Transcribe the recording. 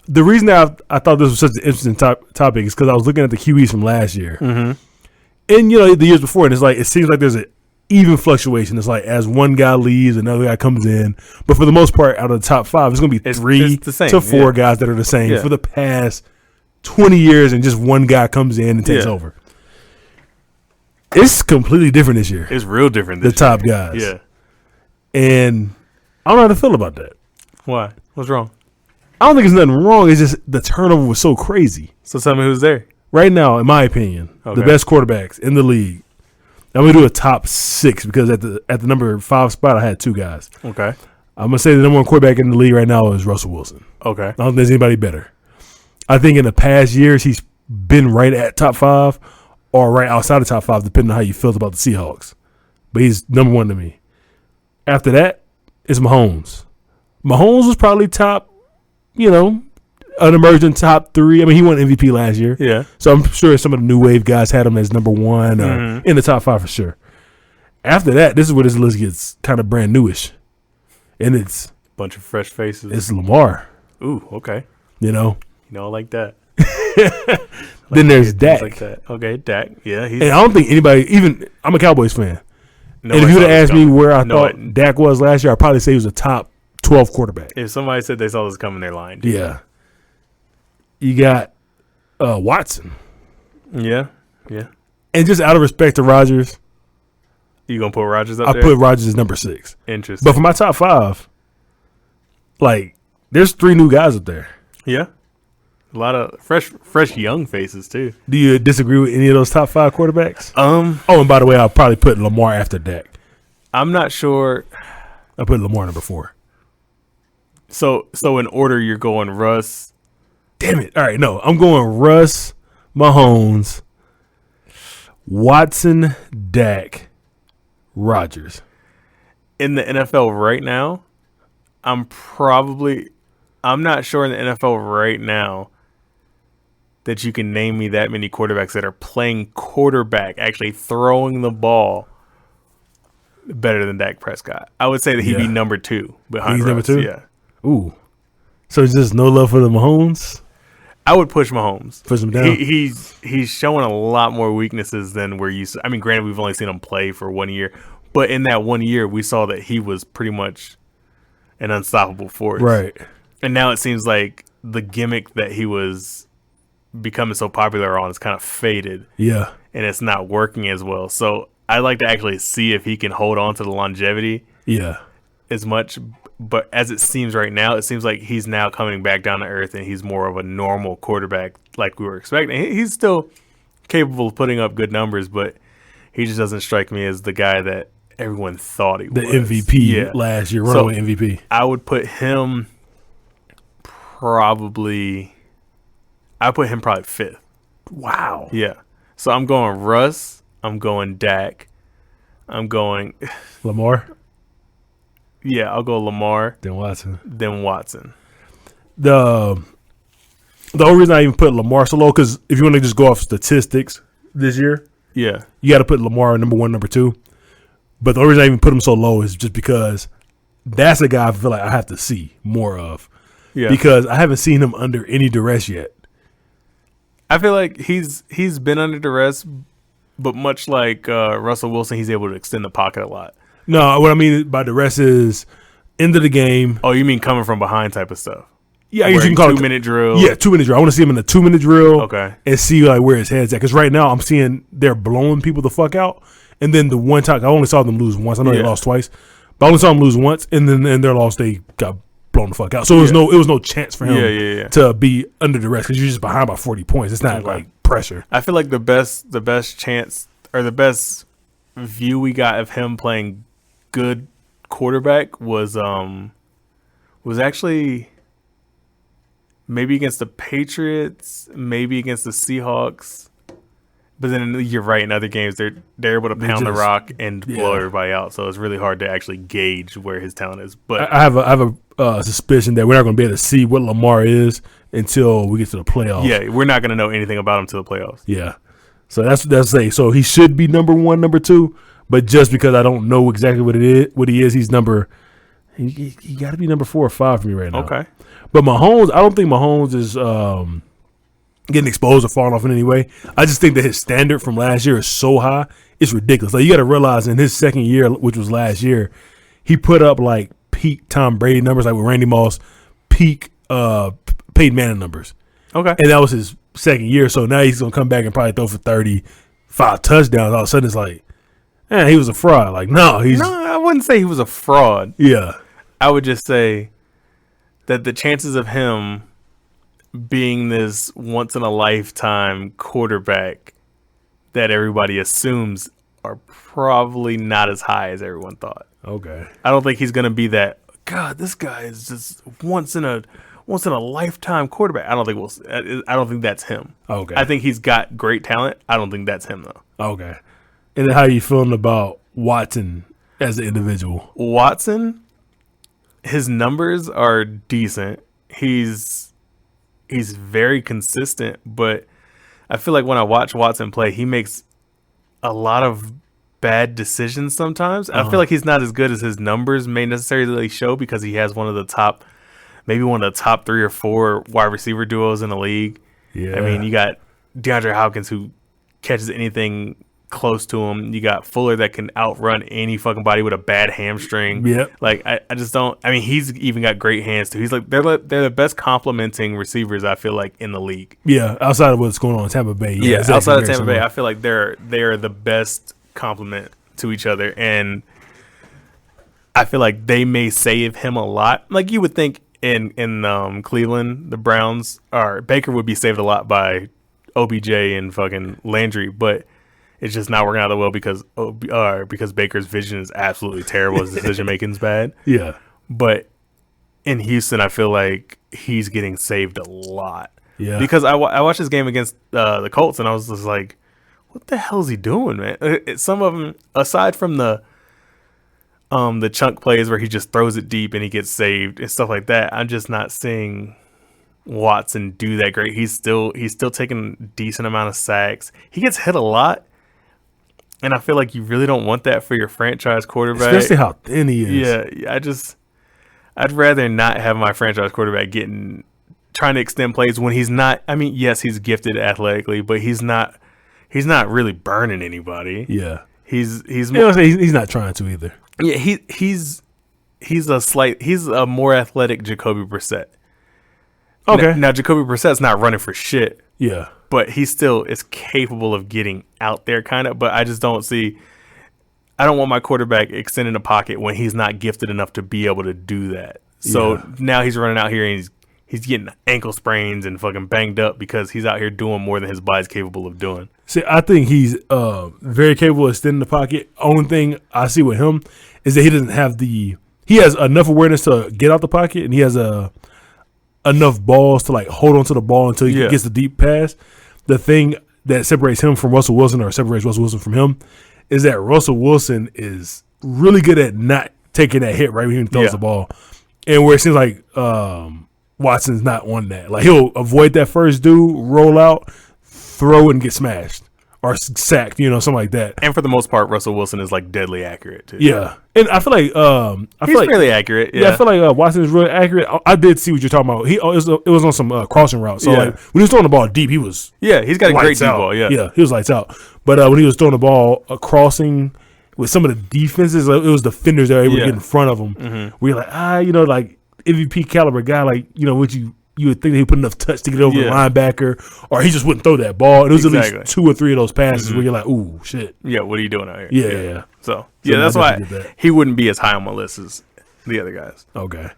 the reason that I thought this was such an interesting topic is because I was looking at the QBs from last year, and the years before, and it's like it seems like there's an even fluctuation. It's like as one guy leaves, another guy comes in, but for the most part, out of the top 5, it's going to be 3 to 4 guys that are the same for the past 20 years, and just one guy comes in and takes over. It's completely different this year. It's real different. The top guys, and I don't know how to feel about that. Why? What's wrong? I don't think there's nothing wrong. It's just the turnover was so crazy. So tell me who's there. Right now, in my opinion, the best quarterbacks in the league. I'm going to do a top 6 because at the number 5 spot, I had 2 guys. Okay. I'm going to say the number 1 quarterback in the league right now is Russell Wilson. Okay. I don't think there's anybody better. I think in the past years, he's been right at top 5 or right outside of top 5, depending on how you felt about the Seahawks. But he's number 1 to me. After that, it's Mahomes. Mahomes was probably top, an emerging top 3. I mean, he won MVP last year. Yeah. So I'm sure some of the new wave guys had him as number 1 or in the top 5 for sure. After that, this is where this list gets kind of brand newish. And it's a bunch of fresh faces. It's Lamar. Ooh, okay. I like that. Then there's Dak. Like that. Okay, Dak. Yeah. And I don't think anybody, I'm a Cowboys fan. And if you would have asked me where I thought Dak was last year, I'd probably say he was a top 12 quarterback. If somebody said they saw this coming, they're lying. Yeah. You got Watson. Yeah. And just out of respect to Rodgers. You going to put Rodgers up there? I put Rodgers as number 6. Interesting. But for my top 5, there's 3 new guys up there. Yeah. A lot of fresh young faces, too. Do you disagree with any of those top 5 quarterbacks? And by the way, I'll probably put Lamar after Dak. I'm not sure. I put Lamar number 4. So in order, you're going Russ. Damn it. All right, no. I'm going Russ, Mahomes, Watson, Dak, Rodgers. In the NFL right now, I'm not sure in the NFL right now that you can name me that many quarterbacks that are playing quarterback, actually throwing the ball better than Dak Prescott. I would say that he'd be number 2 behind He's Russ. Number 2? Yeah. Ooh. So it's just no love for the Mahomes? I would push Mahomes. Push him down? He's showing a lot more weaknesses than we're used to. I mean, granted, we've only seen him play for 1 year. But in that 1 year, we saw that he was pretty much an unstoppable force. Right. And now it seems like the gimmick that he was becoming so popular on is kind of faded. Yeah. And it's not working as well. So I'd like to actually see if he can hold on to the longevity. Yeah. As much. But as it seems right now, it seems like he's now coming back down to earth and he's more of a normal quarterback like we were expecting. He's still capable of putting up good numbers, but he just doesn't strike me as the guy that everyone thought he was. The MVP last year, runaway MVP. I would put him probably 5th. Wow. Yeah. So I'm going Russ. I'm going Dak. I'm going Lamar. Yeah, I'll go Lamar. Then Watson. The only reason I even put Lamar so low, because if you want to just go off statistics this year, you got to put Lamar number 1, number 2. But the only reason I even put him so low is just because that's a guy I feel like I have to see more of. Yeah. Because I haven't seen him under any duress yet. I feel like he's been under duress, but much like Russell Wilson, he's able to extend the pocket a lot. No, what I mean by duress is end of the game. Oh, you mean coming from behind type of stuff? Yeah, I guess you can call it 2-minute drill. Yeah, 2-minute drill. I want to see him in the 2-minute drill. Okay. And see where his head's at. Because right now I'm seeing they're blowing people the fuck out. And then the one time I only saw them lose once. I know they lost twice, but I only saw them lose once. And then in their loss they got blown the fuck out. So it was no chance for him to be under duress because you're just behind by 40 points. It's not like pressure. I feel like the best chance or the best view we got of him playing good quarterback was actually maybe against the Patriots, maybe against the Seahawks. But then you're right, in other games they're able to pound the rock and blow everybody out. So it's really hard to actually gauge where his talent is. But I have a suspicion that we're not going to be able to see what Lamar is until we get to the playoffs. Yeah, we're not going to know anything about him until the playoffs. Yeah, so that's say. So he should be number 1, number 2. But just because I don't know exactly what he is, he's number. He got to be number 4 or 5 for me right now. Okay. But Mahomes, I don't think Mahomes is getting exposed or falling off in any way. I just think that his standard from last year is so high, it's ridiculous. Like, you got to realize in his second year, which was last year, he put up like peak Tom Brady numbers, like with Randy Moss, peak Peyton Manning numbers. Okay. And that was his second year. So now he's going to come back and probably throw for 35 touchdowns. All of a sudden it's like, man, he was a fraud. Like, no, I wouldn't say he was a fraud. Yeah. I would just say that the chances of him being this once-in-a-lifetime quarterback that everybody assumes are probably not as high as everyone thought. Okay. I don't think he's going to be that, God, this guy is just once in a lifetime quarterback. I don't think that's him. Okay. I think he's got great talent. I don't think that's him though. Okay. And then how are you feeling about Watson as an individual? Watson, his numbers are decent. He's very consistent, but I feel like when I watch Watson play, he makes a lot of bad decisions sometimes. I feel like he's not as good as his numbers may necessarily show because he has one of the top 3 or 4 wide receiver duos in the league. Yeah. I mean, you got DeAndre Hopkins who catches anything close to him. You got Fuller that can outrun any fucking body with a bad hamstring. Yep. Like, I just don't. I mean, he's even got great hands too. He's like they're the best complementing receivers I feel like in the league. Yeah, outside of what's going on in Tampa Bay. Yeah, exactly. Outside of Tampa Bay, I feel like they're the best complement to each other, and I feel like they may save him a lot. Like you would think in Cleveland, the Browns Baker would be saved a lot by OBJ and fucking Landry, but it's just not working out that well because Baker's vision is absolutely terrible. His decision making is bad. Yeah, but in Houston, I feel like he's getting saved a lot. Yeah, because I watched this game against the Colts, and I was just like, what the hell is he doing, man? Some of them, aside from the chunk plays where he just throws it deep and he gets saved and stuff like that, I'm just not seeing Watson do that great. He's still taking a decent amount of sacks. He gets hit a lot, and I feel like you really don't want that for your franchise quarterback, especially how thin he is. Yeah, I'd rather not have my franchise quarterback trying to extend plays when he's not. I mean, yes, he's gifted athletically, but he's not really burning anybody. Yeah, he's not trying to either. Yeah, he's a more athletic Jacoby Brissett. Okay. Now Jacoby Brissett's not running for shit. Yeah. But he still is capable of getting out there kind of, but I just don't want my quarterback extending the pocket when he's not gifted enough to be able to do that. So now he's running out here and he's getting ankle sprains and fucking banged up because he's out here doing more than his body's capable of doing. See, I think he's very capable of extending the pocket. Only thing I see with him is that he doesn't have he has enough awareness to get out the pocket, and he has enough balls to like hold onto the ball until he gets the deep pass. The thing that separates him from Russell Wilson, or separates Russell Wilson from him, is that Russell Wilson is really good at not taking that hit right when he throws the ball. And where it seems like Watson's not on that. Like, he'll avoid that first dude, roll out, throw, and get smashed. Or sacked, something like that. And for the most part, Russell Wilson is like deadly accurate too. Yeah, and I feel like he's fairly accurate. Yeah, I feel like Watson is really accurate. I did see what you're talking about. It was on some crossing route. So like when he was throwing the ball deep, he was he's got a great deep ball. Yeah, he was lights out. But when he was throwing the ball crossing with some of the defenses, it was defenders that were able to get in front of him. Mm-hmm. We're like like MVP caliber guy, like what you would think that he put enough touch to get over the linebacker, or he just wouldn't throw that ball. And it was at least 2 or 3 of those passes where you're like, ooh, shit. Yeah, what are you doing out here? Yeah. So that's why he wouldn't be as high on my list as the other guys. Okay.